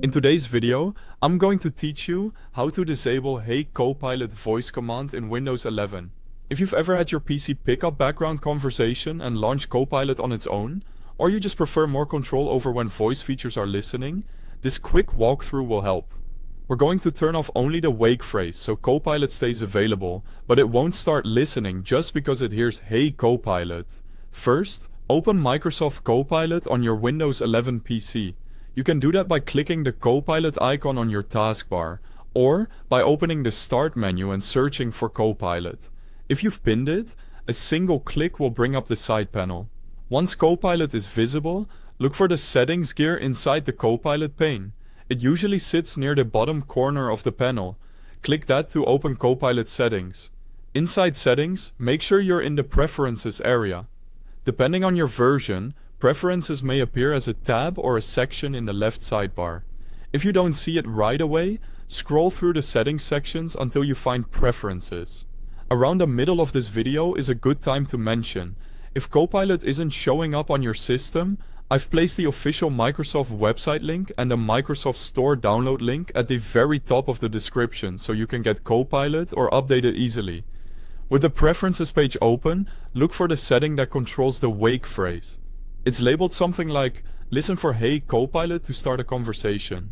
In today's video, I'm going to teach you how to disable Hey Copilot voice command in Windows 11. If you've ever had your PC pick up background conversation and launch Copilot on its own, or you just prefer more control over when voice features are listening, this quick walkthrough will help. We're going to turn off only the wake phrase so Copilot stays available, but it won't start listening just because it hears Hey Copilot. First, open Microsoft Copilot on your Windows 11 PC. You can do that by clicking the Copilot icon on your taskbar, or by opening the Start menu and searching for Copilot. If you've pinned it, a single click will bring up the side panel. Once Copilot is visible, look for the Settings gear inside the Copilot pane. It usually sits near the bottom corner of the panel. Click that to open Copilot settings. Inside Settings, make sure you're in the Preferences area. Depending on your version, Preferences may appear as a tab or a section in the left sidebar. If you don't see it right away, scroll through the settings sections until you find Preferences. Around the middle of this video is a good time to mention, if Copilot isn't showing up on your system, I've placed the official Microsoft website link and the Microsoft Store download link at the very top of the description so you can get Copilot or update it easily. With the Preferences page open, look for the setting that controls the wake phrase. It's labeled something like, listen for Hey Copilot to start a conversation.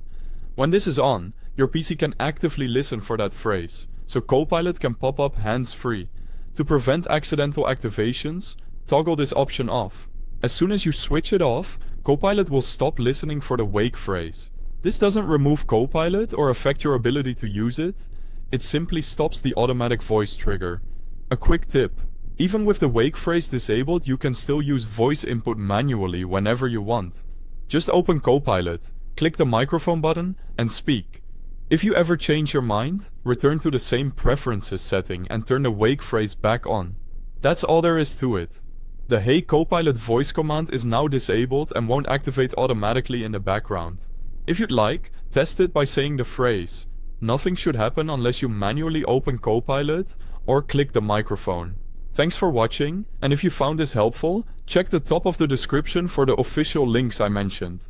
When this is on, your PC can actively listen for that phrase, so Copilot can pop up hands-free. To prevent accidental activations, toggle this option off. As soon as you switch it off, Copilot will stop listening for the wake phrase. This doesn't remove Copilot or affect your ability to use it, it simply stops the automatic voice trigger. A quick tip. Even with the wake phrase disabled, you can still use voice input manually whenever you want. Just open Copilot, click the microphone button, and speak. If you ever change your mind, return to the same Preferences setting and turn the wake phrase back on. That's all there is to it. The Hey Copilot voice command is now disabled and won't activate automatically in the background. If you'd like, test it by saying the phrase. Nothing should happen unless you manually open Copilot or click the microphone. Thanks for watching, and if you found this helpful, check the top of the description for the official links I mentioned.